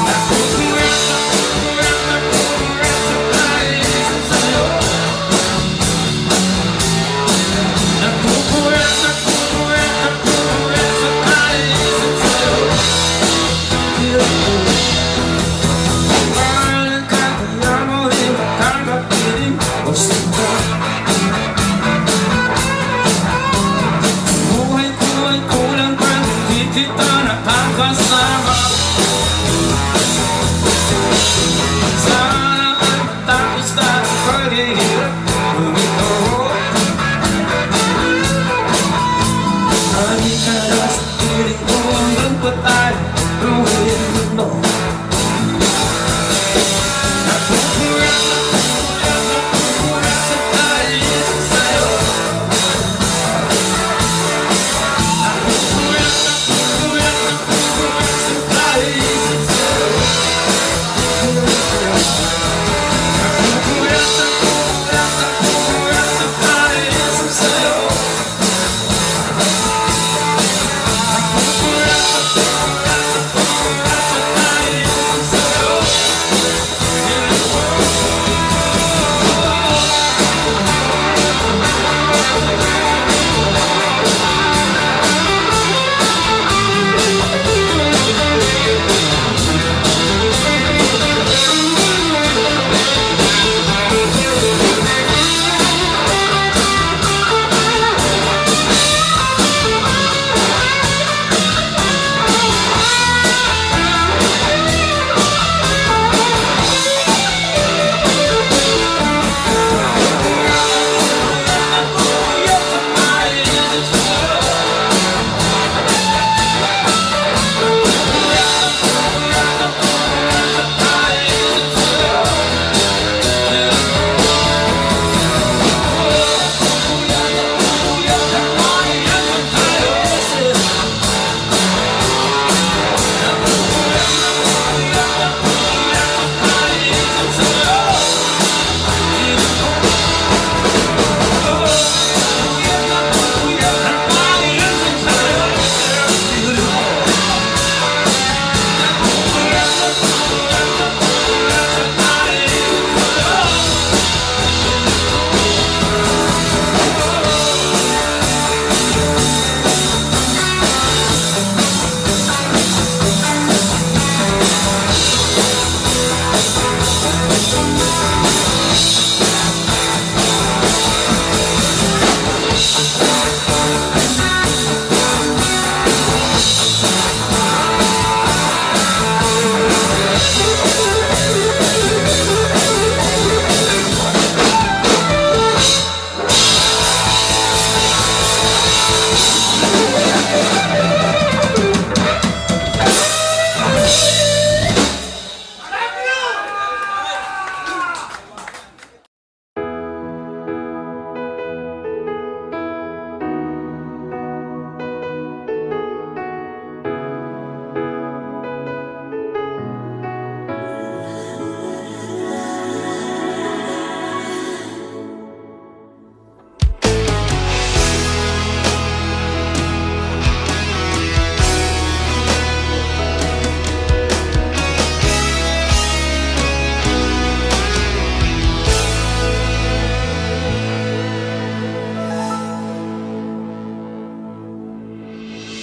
Nakukulat sa kaisip sa'yo. Nakukulat sa kaisip sa'yo. Parang kaya mo rin makakapiling o sinta. Buhay ko ay kulang pa, hindi kita nakakasama. Sana ay matapos na ang paghihirap. Ngunit ako lagi ka na sa piling ko hanggang pa tayo ruhin mo. Nakukulat sa kaisip sa'yo. Nakukulat sa kaisip sa'yo. Nakukulat sa kaisip sa'yo.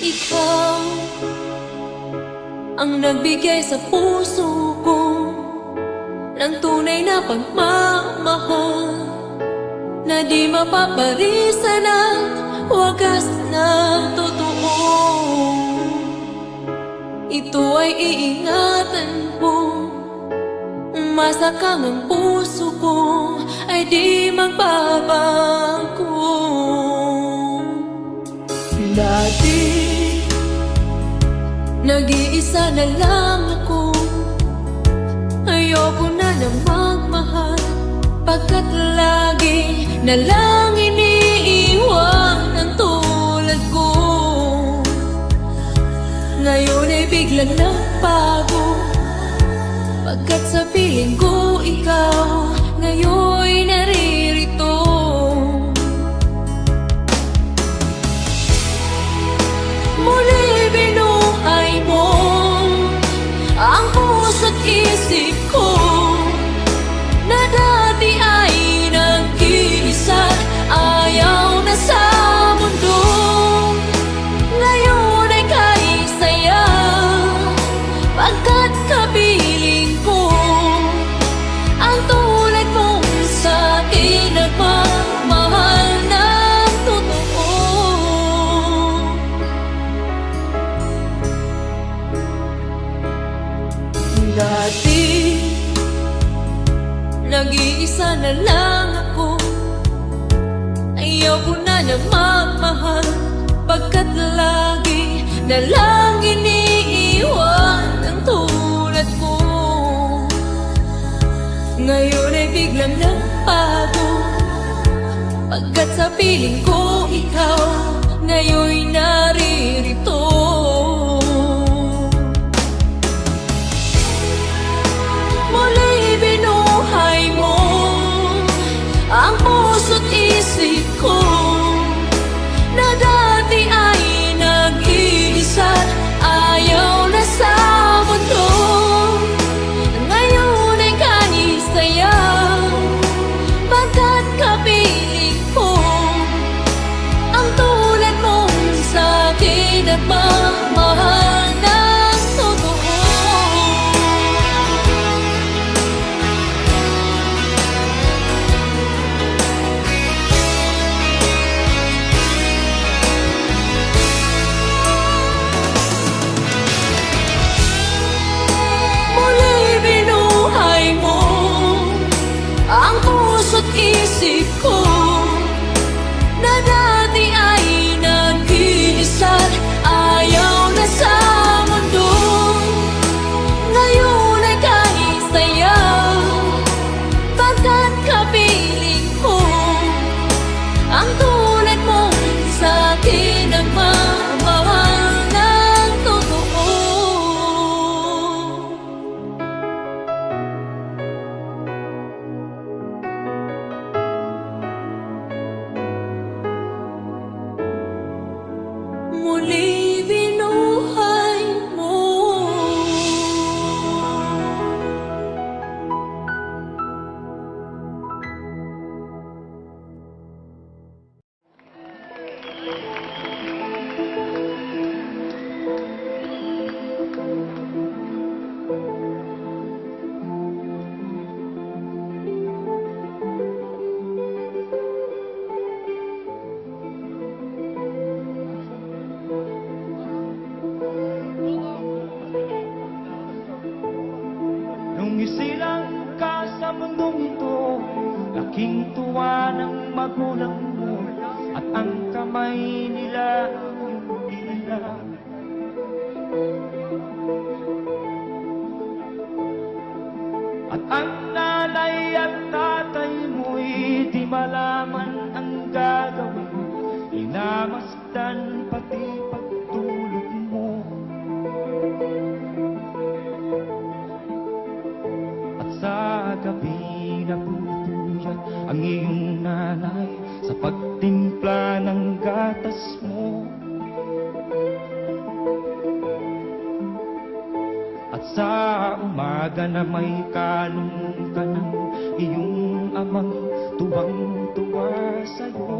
Ikaw ang nagbigay sa puso ko ng tunay na pagmamahal na di mapaparisan at wagas na totoo. Ito ay iingatan ko, masakang ang puso ko ay di magbabago. Dati nag-iisa na lang ako, ayoko na magmahal, pagkat lagi na lang iniiwan ang tulad ko. Ngayon ay biglang nagbago, pagkat sa piling ko ikaw ngayon'y naririto. ayaw ko na magmahal, pagkat lagi na lang iniiwan ang tulad mo. Ngayon ay biglang nagbago, pagkat sa piling ko ikaw ngayon'y naririto. Muli binuhay mo ang puso't isip ko, na dati ay nag-iisa, ayaw na sa mundo. Ngayon ay kanisaya, pagkat kapiling ko ang tulad mong sa'kin at mamahal ng totoo. Muli binuhay mo ang puso't isip ko, na dati ay nag-iisa, ayaw na sa mundo. Ngayon ay kanisaya, pagkat kapiling ko ang tulad mong sa'kin ang mamahal ng totoo. Muli binuhay mo. Nung isilang ka sa mundong ito, laking tuwa ng magulang mo, at ang kamay nila yung dila. At ang nanay at tatay mo'y di malaman ang gagawin, inamasdan pati pagtulog mo. At sa gabi napupuyat ang iyong nanay sa pagtimpla ng gatas mo. At sa umaga na may kalong ka ng iyong amang tuwang-tuwa sa'yo.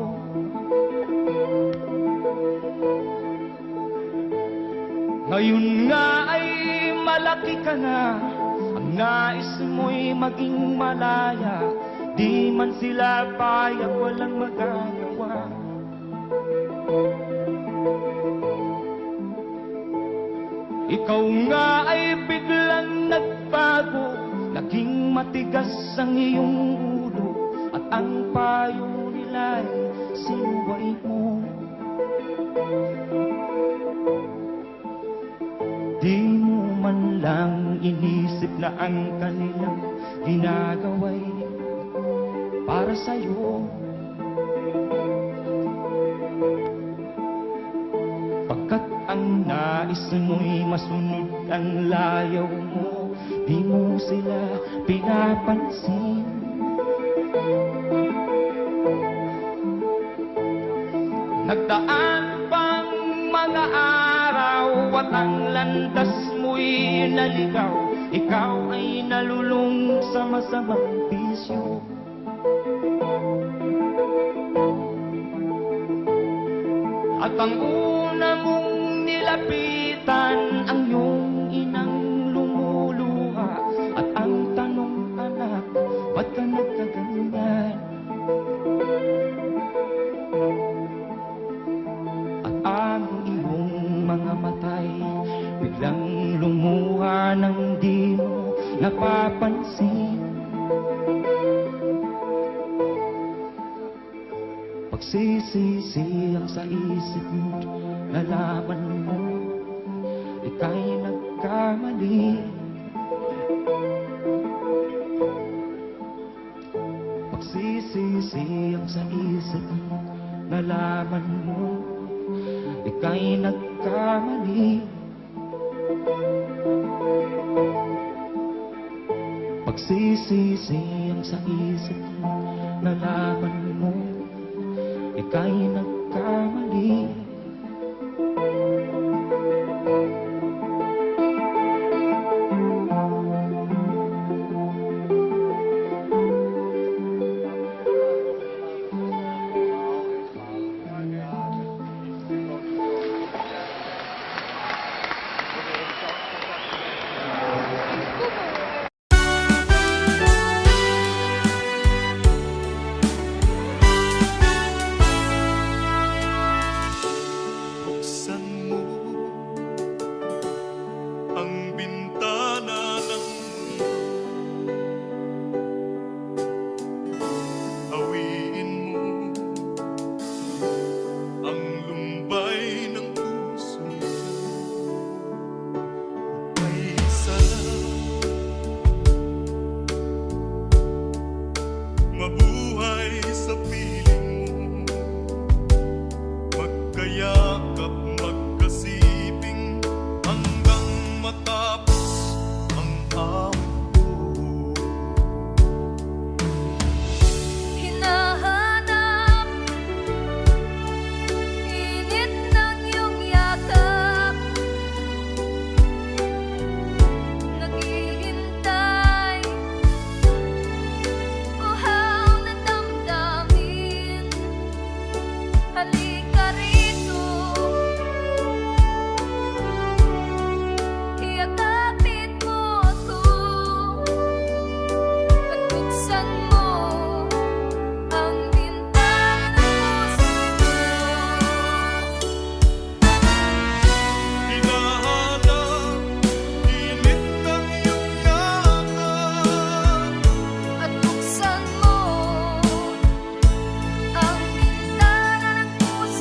Ngayon nga ay malaki ka na, ang nais mo'y maging malaya, di man sila payag, walang magagawa. Ikaw nga ay biglang nagbago, naging matigas ang iyong ulo, at ang payo nila'y sinuway mo. Di mo man lang inisip na ang kanilang ginagawa'y para sa'yo. Pagkat ang nais mo'y masunod ang layaw mo, di mo sila pinapansin. Nagdaan pang mga araw at ang landas mo'y naligaw, ikaw ay nalulung sa masamang bisyo. At ang una mong nilapitan ang iyong inang lumuluha, at ang tanong, anak, ba't ka nagkaganyan? At ang iyong mga matay biglang lumuha nang di mo napapansin. Pagsisisiyang sa isip mo, nalaman mo, ika'y nagkamali. Pagsisisiyang sa isip mo, nalaman mo, ika'y nagkamali. Pagsisisiyang sa isip mo, nalaman mo, ika'y nagkamali. Buksan mo ang bintana ng mundo. Hawiin mo ang lumbay ng puso. May isa lang mabuhay sa piling mo. Magkayakap, magkasiping hanggang matapos ang awit ko. Hinahanap init ng iyong yakap, naghihintay uhaw na damdamin. Halika rito, iyakapin mo ako at buksan mo ang bintana ng puso ko. Hinahanap init ng iyong yakap. At buksan mo ang bintana ng puso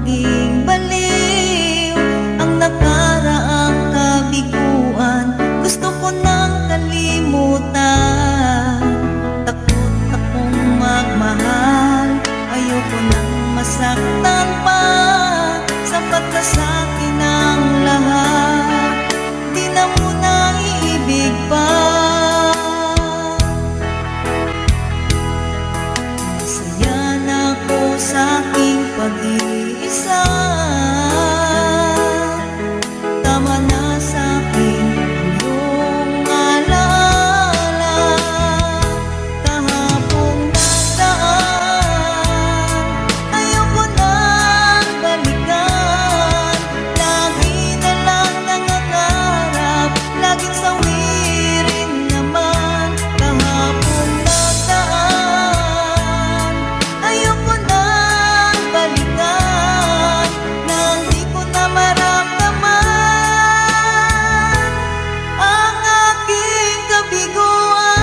maging baliw ang nakaraang kabiguan. Gusto ko nang kalimutan. Takot akong magmahal, ayoko nang masaktan pa. Sapat na sa'kin ang lahat, di na muna iibig pa. Masaya na ako sa'king pag-iisa. Tama na sa'kin ang iyong alaala. Kahapong nagdaan, ayoko nang balikan. Lagi na lang nangangarap, laging sawirin naman. Kahapong nagdaan, ayoko nang balikan. Nang di ko na maramdaman ang aking kabiguan.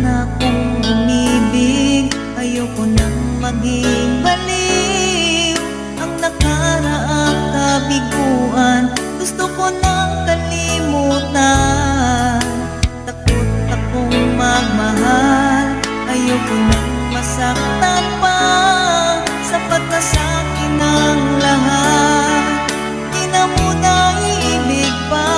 Na kung umibig, ayoko nang maging baliw ang nakaraang kabiguan. Gusto ko nang kalimutan. Takot akong magmahal, ayoko nang masaktan pa. Sapat na sa'kin ang lahat, di na muna iibig pa.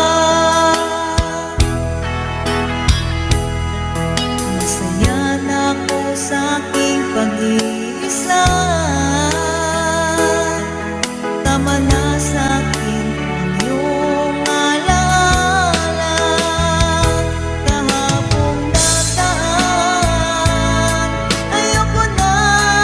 Masaya na ako sa'king pag-iisa. Tama na sa'kin ang iyong alaala. Kahapong nagdaan, ayoko nang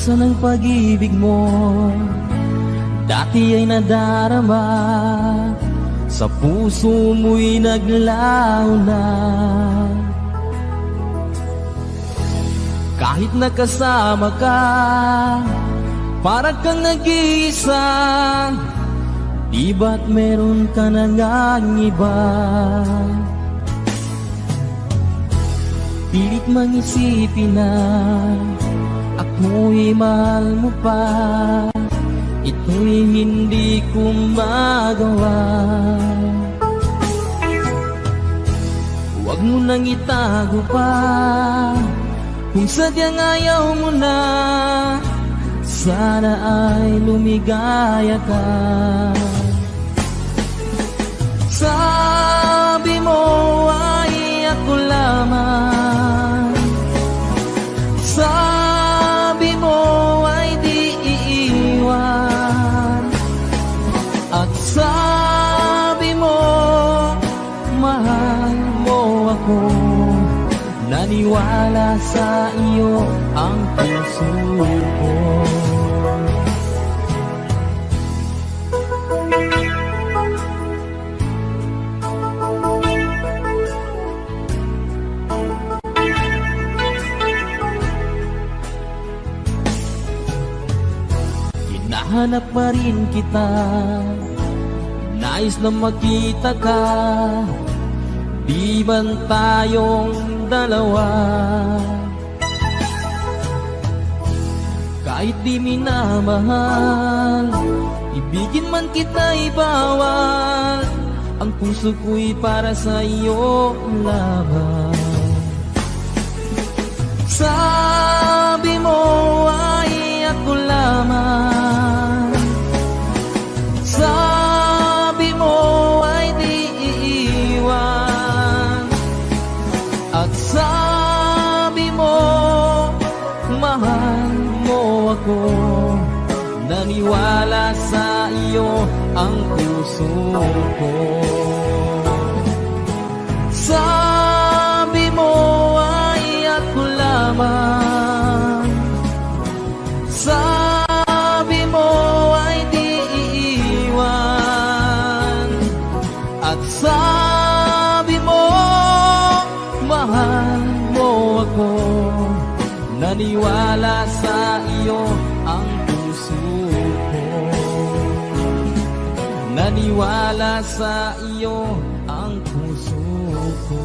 Asan ang pag-ibig mo? Dati ay nadarama, sa puso mo'y naglaho na. Kahit nakasama ka, parang kang nag-iisa. Di ba't meron ka na ngang iba? Pilit mang isipin na ako'y mahal mo pa. Ito'y hindi ko magawa. Huwag mo nang itago pa kung sadyang ayaw mo na. Sana ay lumigaya ka. Sabi mo ay ako lamang. Sabi mo ay di iiwan. At sabi mo mahal mo ako. Naniwala sa iyo ang puso ko. Hinahanap pa rin kita, nais na makita ka. Di man tayong dalawa? Kahit di minamahal, ibigin man kita'y bawal. Ang puso ko'y para sa iyo lamang. Sabi mo ay ako lamang. Sabi mo ay di iiwan. At sabi mo mahal mo ako. Naniwala sa iyo ang puso ko. Sabi mo ay ako lamang. Sabi mo ay di iiwan. At sabi mo mahal mo ako. Naniwala sa iyo ang puso ko. Naniwala sa iyo ang puso ko.